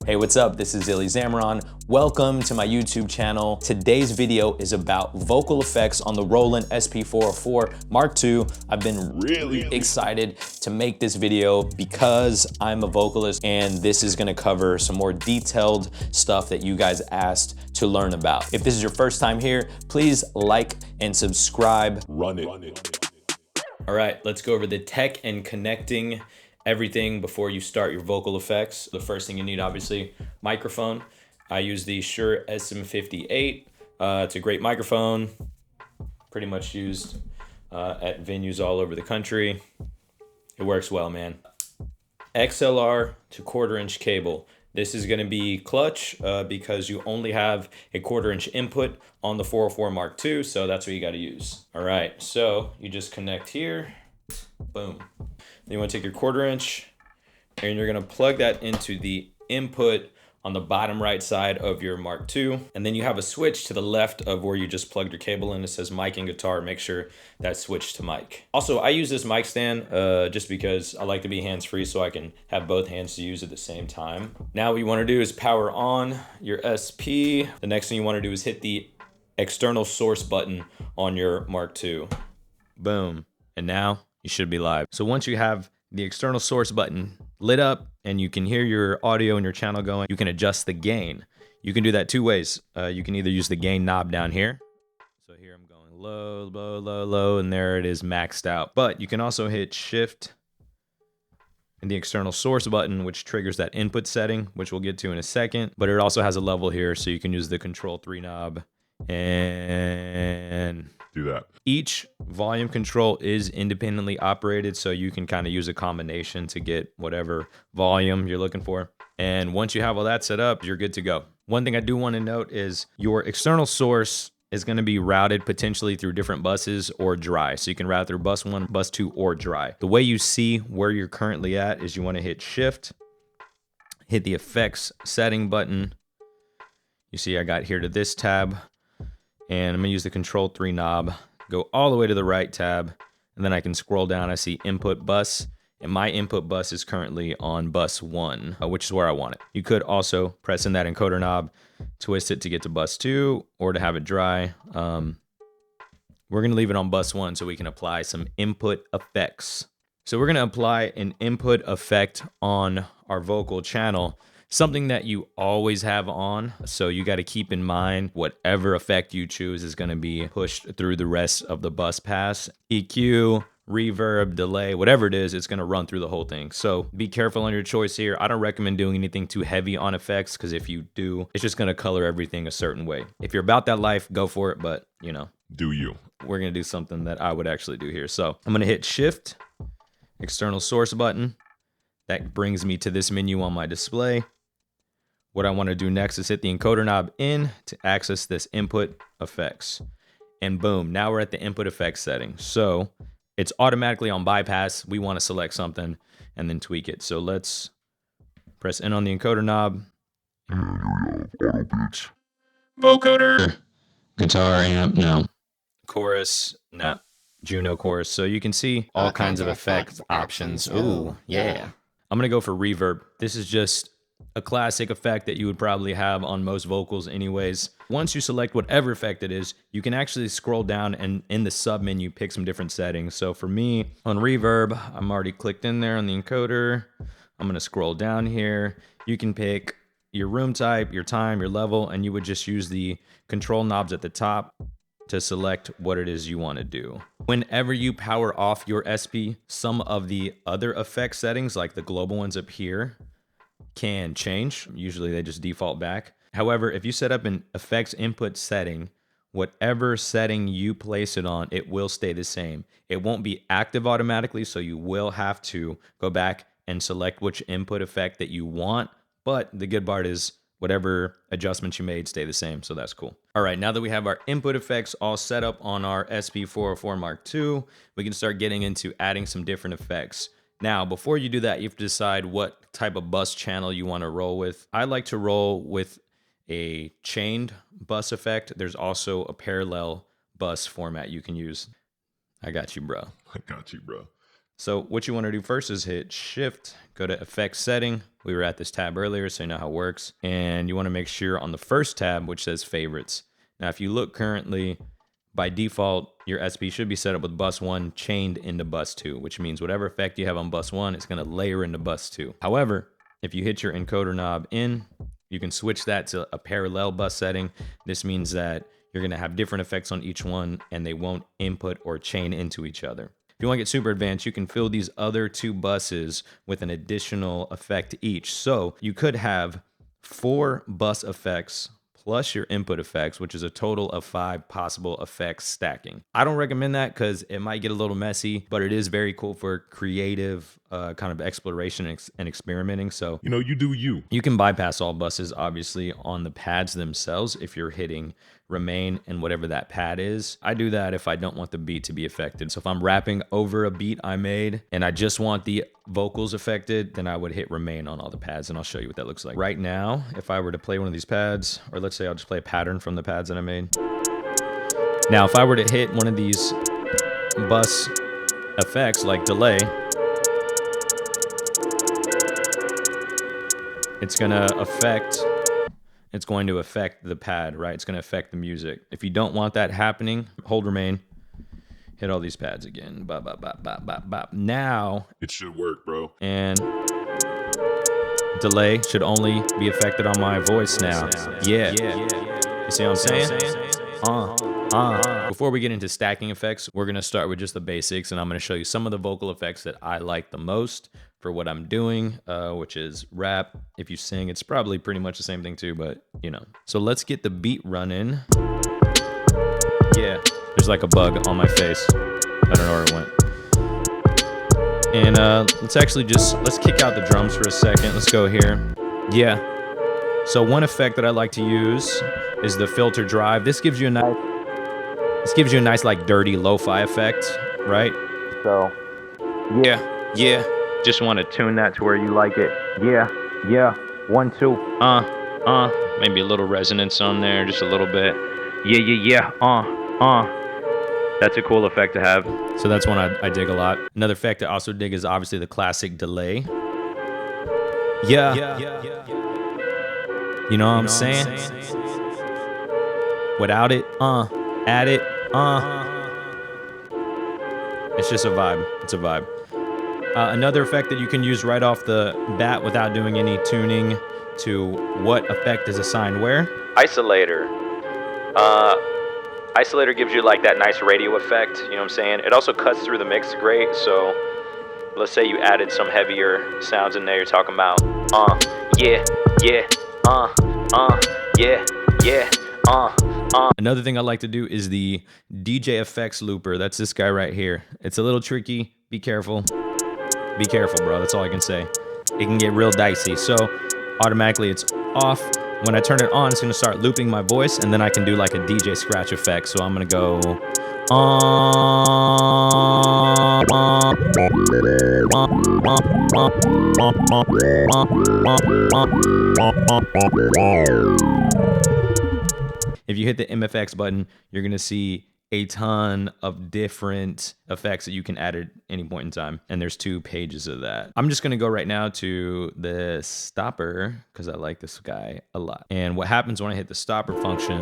Hey, what's up? This is Illy Zamaron. Welcome to my YouTube channel. Today's video is about vocal effects on the Roland SP-404 Mark II. I've been really excited to make this video because I'm a vocalist and this is gonna cover some more detailed stuff that you guys asked to learn about. If this is your first time here, please like and subscribe. Run it. All right, let's go over the tech and connecting everything before you start your vocal effects. The first thing you need, obviously, microphone. I use the Shure SM58. It's a great microphone, pretty much used at venues all over the country. It works well, man. XLR to 1/4-inch cable. This is gonna be clutch because you only have a 1/4-inch input on the 404 Mark II, so that's what you gotta use. All right, so you just connect here, boom. Then you wanna take your 1/4-inch and you're gonna plug that into the input on the bottom right side of your Mark II. And then you have a switch to the left of where you just plugged your cable in. It says mic and guitar. Make sure that's switched to mic. Also, I use this mic stand just because I like to be hands-free so I can have both hands to use at the same time. Now what you wanna do is power on your SP. The next thing you wanna do is hit the external source button on your Mark II. Boom. And now you should be live. So once you have the external source button lit up and you can hear your audio and your channel going, you can adjust the gain. You can do that two ways. You can either use the gain knob down here. So here I'm going low, low, low, low, and there it is maxed out. But you can also hit shift and the external source button, which triggers that input setting, which we'll get to in a second. But it also has a level here, so you can use the Control-3 knob and do that. Each volume control is independently operated, so you can kind of use a combination to get whatever volume you're looking for. And once you have all that set up, you're good to go. One thing I do want to note is your external source is going to be routed potentially through different buses or dry. So you can route through bus 1, bus 2, or dry. The way you see where you're currently at is you want to hit shift, hit the effects setting button. You see I got here to this tab. And I'm gonna use the Control-3 knob, go all the way to the right tab, and then I can scroll down. I see input bus, and my input bus is currently on bus 1, which is where I want it. You could also press in that encoder knob, twist it to get to bus 2, or to have it dry. We're gonna leave it on bus 1 so we can apply some input effects. So we're gonna apply an input effect on our vocal channel. Something that you always have on, so you got to keep in mind whatever effect you choose is going to be pushed through the rest of the bus pass. EQ, reverb, delay, whatever it is, it's going to run through the whole thing. So be careful on your choice here. I don't recommend doing anything too heavy on effects because if you do, it's just going to color everything a certain way. If you're about that life, go for it, but you know. Do you. We're going to do something that I would actually do here. So I'm going to hit shift, external source button. That brings me to this menu on my display. What I want to do next is hit the encoder knob in to access this input effects. And boom, now we're at the input effects setting. So it's automatically on bypass. We want to select something and then tweak it. So let's press in on the encoder knob. Auto pitch. Vocoder. Guitar amp, no. Chorus, no. Juno chorus. So you can see all kinds of effect options. Ooh, yeah. I'm going to go for reverb. This is just a classic effect that you would probably have on most vocals anyways. Once you select whatever effect it is, you can actually scroll down and in the sub menu pick some different settings. So for me on reverb, I'm already clicked in there on the encoder. I'm going to scroll down here. You can pick your room type, your time, your level, and you would just use the control knobs at the top to select what it is you want to do. Whenever you power off your SP, some of the other effect settings, like the global ones up here, can change. Usually they just default back. However, if you set up an effects input setting, whatever setting you place it on, it will stay the same. It won't be active automatically, so you will have to go back and select which input effect that you want. But the good part is whatever adjustments you made stay the same, so that's cool. All right, now that we have our input effects all set up on our SP-404 Mark II, we can start getting into adding some different effects. Now, before you do that, you have to decide what type of bus channel you want to roll with. I like to roll with a chained bus effect. There's also a parallel bus format you can use. I got you, bro. I got you, bro. So what you want to do first is hit Shift, go to Effects Setting. We were at this tab earlier, so you know how it works. And you want to make sure on the first tab, which says Favorites. Now, if you look currently, by default, your SP should be set up with bus 1 chained into bus 2, which means whatever effect you have on bus 1, it's going to layer into bus 2. However, if you hit your encoder knob in, you can switch that to a parallel bus setting. This means that you're going to have different effects on each one, and they won't input or chain into each other. If you want to get super advanced, you can fill these other 2 buses with an additional effect each. So you could have 4 bus effects plus your input effects, which is a total of 5 possible effects stacking. I don't recommend that because it might get a little messy, but it is very cool for creative kind of exploration and experimenting. So, You know, you do you. you can bypass all buses, obviously, on the pads themselves if you're hitting remain and whatever that pad is. I do that if I don't want the beat to be affected. So if I'm rapping over a beat I made and I just want the vocals affected, then I would hit remain on all the pads, and I'll show you what that looks like. Right now, if I were to play one of these pads, or let's say I'll just play a pattern from the pads that I made. Now, if I were to hit one of these bus effects like delay, it's going to affect the pad, right? It's going to affect the music. If you don't want that happening, hold remain, hit all these pads again. Bop, bop, bop, bop, bop, bop. Now, It should work, bro. and delay should only be affected on my voice now. Yeah. You see what I'm saying? Before we get into stacking effects, we're going to start with just the basics, and I'm going to show you some of the vocal effects that I like the most for what I'm doing, which is rap. If you sing, it's probably pretty much the same thing too, but you know. So let's get the beat running. Yeah, there's like a bug on my face. I don't know where it went. And let's kick out the drums for a second. Let's go here. Yeah. So one effect that I like to use is the filter drive. This gives you a nice like dirty lo-fi effect, right? So yeah. Just want to tune that to where you like it. Yeah. 1, 2. Maybe a little resonance on there, just a little bit. Yeah. That's a cool effect to have. So that's one I dig a lot. Another effect I also dig is obviously the classic delay. Yeah. You know what I'm saying? Without it, add it, It's just a vibe. It's a vibe. Another effect that you can use right off the bat without doing any tuning to what effect is assigned where. Isolator. Isolator gives you like that nice radio effect, you know what I'm saying? It also cuts through the mix great, so let's say you added some heavier sounds in there, you're talking about, Another thing I like to do is the DJ effects looper. That's this guy right here. It's a little tricky. Be careful. Be careful, bro. That's all I can say. It can get real dicey. So automatically it's off. When I turn it on, it's going to start looping my voice, and then I can do like a DJ scratch effect. So I'm going to go If you hit the MFX button, you're going to see a ton of different effects that you can add at any point in time. And there's 2 pages of that. I'm just going to go right now to the stopper because I like this guy a lot. And what happens when I hit the stopper function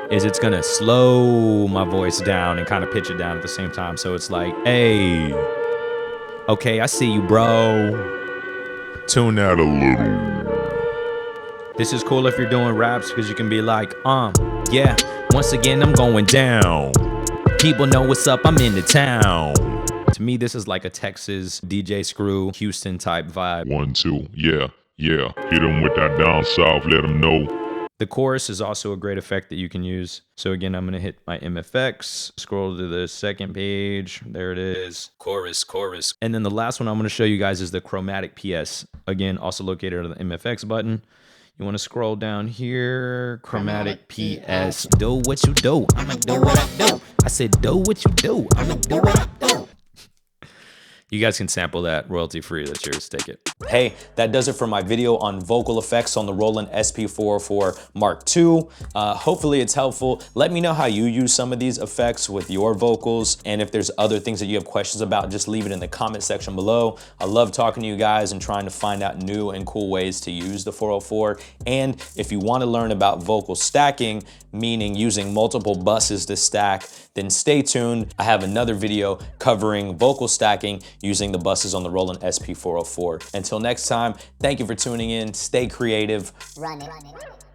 is it's going to slow my voice down and kind of pitch it down at the same time. So it's like, hey, okay, I see you, bro. Tune that a little. This is cool if you're doing raps because you can be like, yeah, once again, I'm going down. People know what's up, I'm in the town. To me, this is like a Texas DJ Screw, Houston type vibe. 1, 2, yeah. Hit them with that down south, let them know. The chorus is also a great effect that you can use. So again, I'm gonna hit my MFX, scroll to the second page. There it is, chorus. And then the last one I'm gonna show you guys is the chromatic PS. Again, also located on the MFX button. You want to scroll down here, chromatic PS. Do what you do, I'ma do what I do. I said do what you do, I'ma do what I do. You guys can sample that royalty free, that's yours, take it. Hey, that does it for my video on vocal effects on the Roland SP-404 Mark II. Hopefully it's helpful. Let me know how you use some of these effects with your vocals, and if there's other things that you have questions about, just leave it in the comment section below. I love talking to you guys and trying to find out new and cool ways to use the 404. And if you want to learn about vocal stacking, meaning using multiple buses to stack, then stay tuned. I have another video covering vocal stacking using the buses on the Roland SP-404. Until next time, thank you for tuning in. Stay creative. Run it.